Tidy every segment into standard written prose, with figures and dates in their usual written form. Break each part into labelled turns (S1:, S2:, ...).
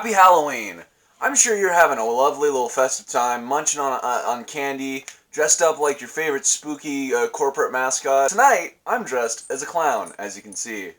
S1: Happy Halloween! I'm sure you're having a lovely little festive time, munching on candy, dressed up like your favorite spooky corporate mascot. Tonight, I'm dressed as a clown, as you can see.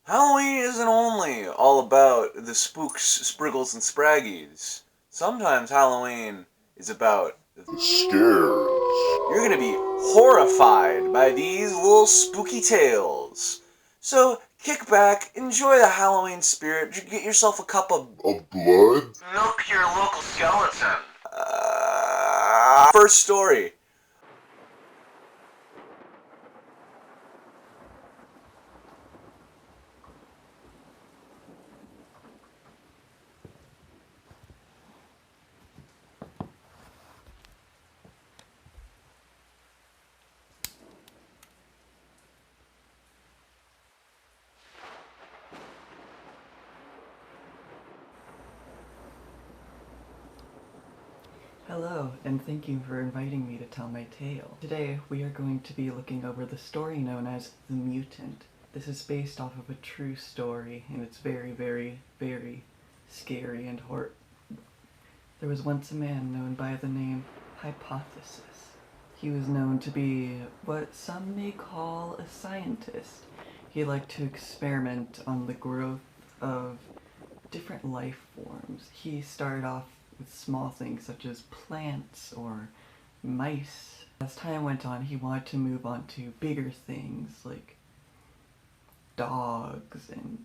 S1: Halloween isn't only all about the spooks, spriggles, and spraggies. Sometimes Halloween is about the scares. You're gonna be horrified by these little spooky tales. So kick back, enjoy the Halloween spirit, get yourself a cup of blood. Milk your local skeleton. First story.
S2: Hello, and thank you for inviting me to tell my tale. Today, we are going to be looking over the story known as The Mutant. This is based off of a true story, and it's very, very, very scary and horrible. There was once a man known by the name Hypothesis. He was known to be what some may call a scientist. He liked to experiment on the growth of different life forms. He started off with small things such as plants or mice. As time went on, he wanted to move on to bigger things like dogs and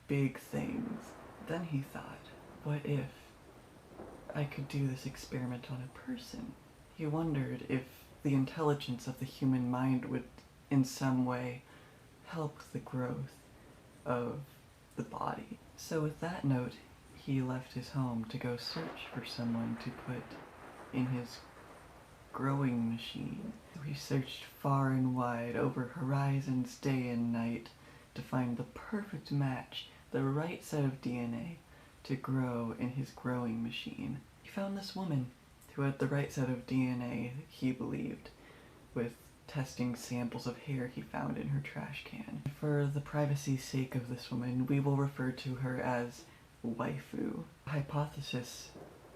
S2: big things. Then he thought, what if I could do this experiment on a person? He wondered if the intelligence of the human mind would in some way help the growth of the body. So with that note, he left his home to go search for someone to put in his growing machine. He searched far and wide, over horizons, day and night, to find the perfect match, the right set of DNA to grow in his growing machine. He found this woman who had the right set of DNA, he believed, with testing samples of hair he found in her trash can. For the privacy's sake of this woman, we will refer to her as Waifu. Hypothesis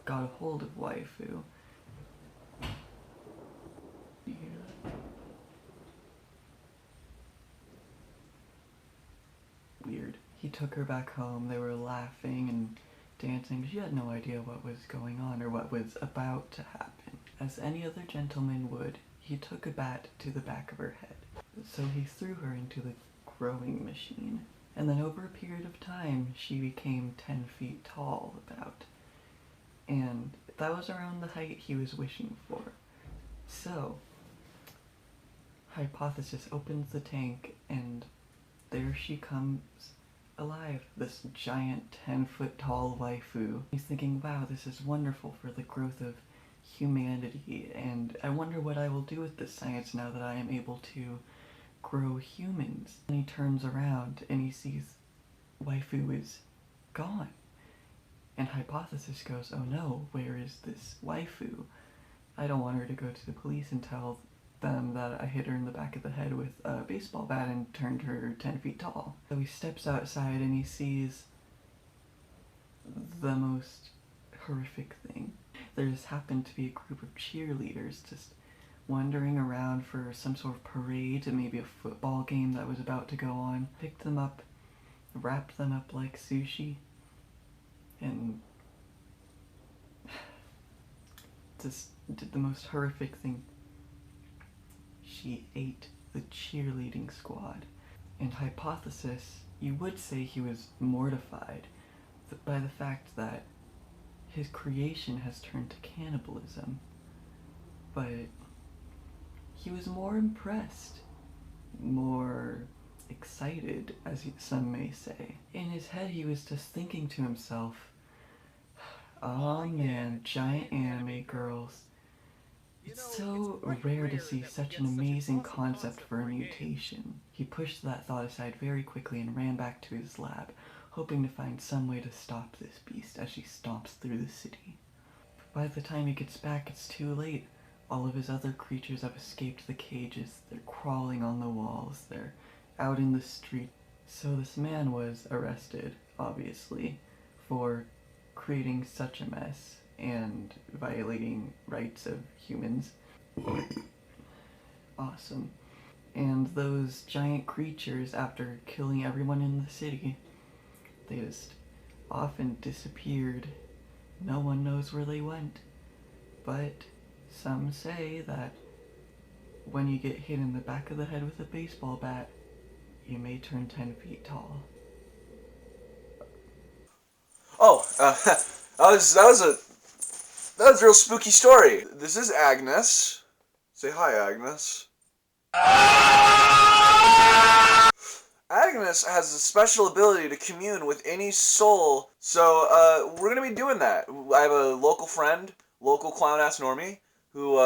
S2: got a hold of Waifu. Weird. He took her back home. They were laughing and dancing. She had no idea what was going on or what was about to happen. As any other gentleman would, he took a bat to the back of her head. So he threw her into the growing machine. And then over a period of time, she became 10 feet tall, about. And that was around the height he was wishing for. So, Hypothesis opens the tank, and there she comes alive, this giant 10-foot tall waifu. He's thinking, wow, this is wonderful for the growth of humanity, and I wonder what I will do with this science now that I am able to grow humans. And he turns around and he sees Waifu is gone. And Hypothesis goes, oh no, where is this Waifu? I don't want her to go to the police and tell them that I hit her in the back of the head with a baseball bat and turned her 10 feet tall. So he steps outside and he sees the most horrific thing. There just happened to be a group of cheerleaders just wandering around for some sort of parade, maybe a football game that was about to go on. Picked them up, wrapped them up like sushi, and just did the most horrific thing. She ate the cheerleading squad. And Hypothesis, you would say he was mortified by the fact that his creation has turned to cannibalism, but he was more impressed, more excited, as some may say. In his head, he was just thinking to himself, oh man, giant anime girls. It's so rare to see such an amazing concept for a mutation. He pushed that thought aside very quickly and ran back to his lab, hoping to find some way to stop this beast as she stomps through the city. But by the time he gets back, it's too late. All of his other creatures have escaped the cages. They're crawling on the walls. They're out in the street. So this man was arrested, obviously, for creating such a mess and violating rights of humans. Awesome. And those giant creatures, after killing everyone in the city, they just often disappeared. No one knows where they went. But some say that when you get hit in the back of the head with a baseball bat, you may turn 10 feet tall.
S1: Oh, that was a real spooky story. This is Agnes. Say hi, Agnes. Agnes has a special ability to commune with any soul, so we're gonna be doing that. I have a local friend, local clown-ass normie, who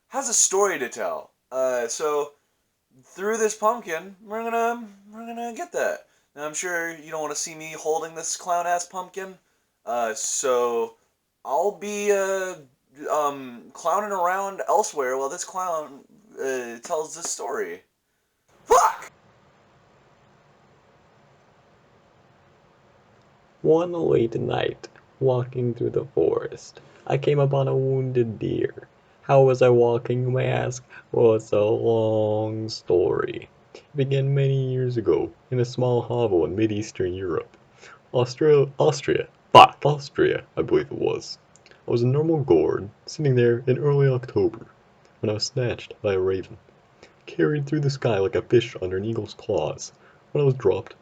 S1: has a story to tell. So through this pumpkin, we're gonna get that. Now I'm sure you don't want to see me holding this clown-ass pumpkin, so I'll be clowning around elsewhere while this clown tells this story. Fuck!
S3: One late night, walking through the forest, I came upon a wounded deer. How was I walking, you may ask? Well, it's a long story. It began many years ago, in a small hovel in mid-eastern Europe. Austria, I believe it was. I was a normal gourd, sitting there in early October, when I was snatched by a raven, carried through the sky like a fish under an eagle's claws, when I was dropped,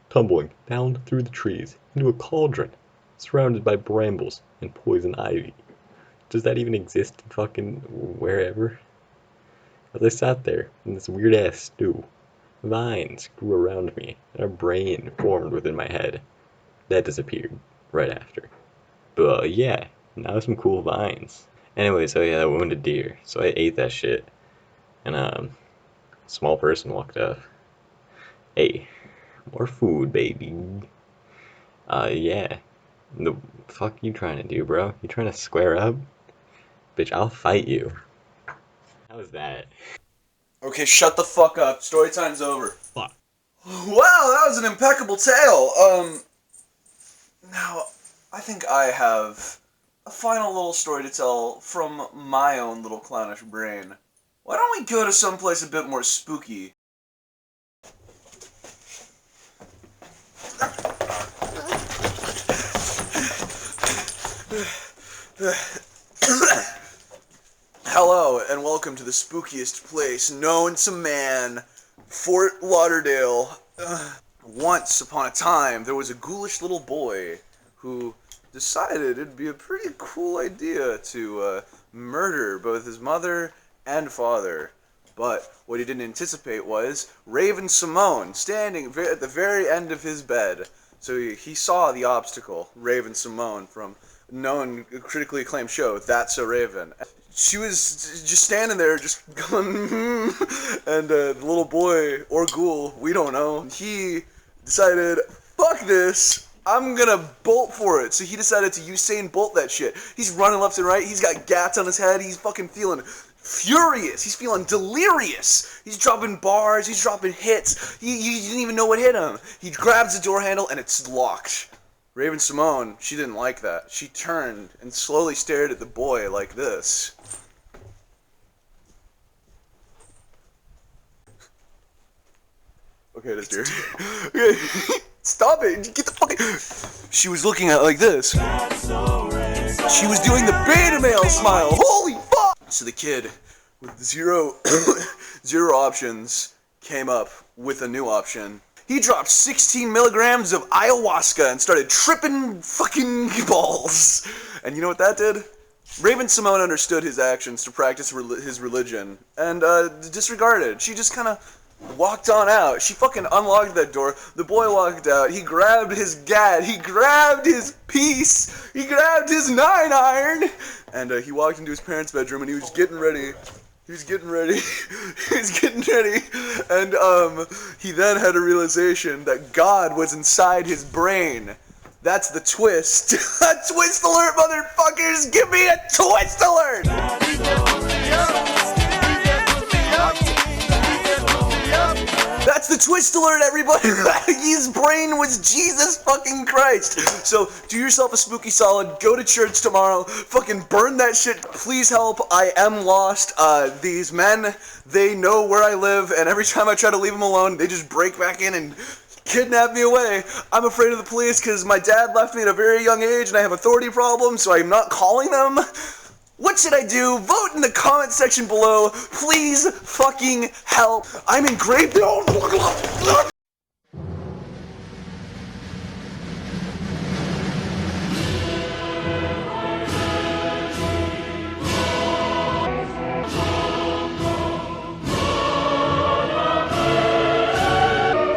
S3: tumbling down through the trees into a cauldron surrounded by brambles and poison ivy. Does that even exist in fucking wherever? As I sat there in this weird ass stew, vines grew around me and a brain formed within my head. That disappeared right after. But yeah, now some cool vines. Anyway, so yeah, that wounded deer. So I ate that shit. And a small person walked up. Hey, more food, baby. Yeah. The fuck you trying to do, bro? You trying to square up? Bitch, I'll fight you. How was that?
S1: Okay, shut the fuck up. Story time's over.
S3: Fuck.
S1: Wow, that was an impeccable tale. Now, I think I have a final little story to tell from my own little clownish brain. Why don't we go to someplace a bit more spooky? Hello, and welcome to the spookiest place known to man, Fort Lauderdale. Once upon a time, there was a ghoulish little boy who decided it'd be a pretty cool idea to murder both his mother and father. But what he didn't anticipate was Raven Simone standing at the very end of his bed. So he saw the obstacle, Raven Simone, from known critically acclaimed show, That's So Raven. She was just standing there, just going, and the little boy, or ghoul, we don't know, he decided, fuck this, I'm gonna bolt for it. So he decided to Usain Bolt that shit. He's running left and right, he's got gats on his head, he's fucking feeling furious, he's feeling delirious. He's dropping bars, he's dropping hits, you didn't even know what hit him. He grabs the door handle and it's locked. Raven Simone, she didn't like that. She turned and slowly stared at the boy like this. Okay, that's dear. Okay, stop it! Get the fucking. She was looking at it like this. She was doing the beta male smile. Holy fuck! So the kid, with zero options, came up with a new option. He dropped 16 milligrams of ayahuasca and started tripping fucking balls. And you know what that did? Raven Simone understood his actions to practice his religion and disregarded. She just kind of walked on out. She fucking unlocked that door. The boy walked out. He grabbed his gat. He grabbed his piece. He grabbed his 9-iron. And he walked into his parents' bedroom and he was getting ready. He was getting ready, and he then had a realization that God was inside his brain. That's the twist. A twist alert, motherfuckers! Give me a twist alert! That's the twist alert, everybody! His brain was Jesus fucking Christ! So, do yourself a spooky solid, go to church tomorrow, fucking burn that shit, please help, I am lost. These men, they know where I live, and every time I try to leave them alone, they just break back in and kidnap me away. I'm afraid of the police because my dad left me at a very young age and I have authority problems, so I'm not calling them. What should I do? Vote in the comment section below. Please fucking help. I'm in grave.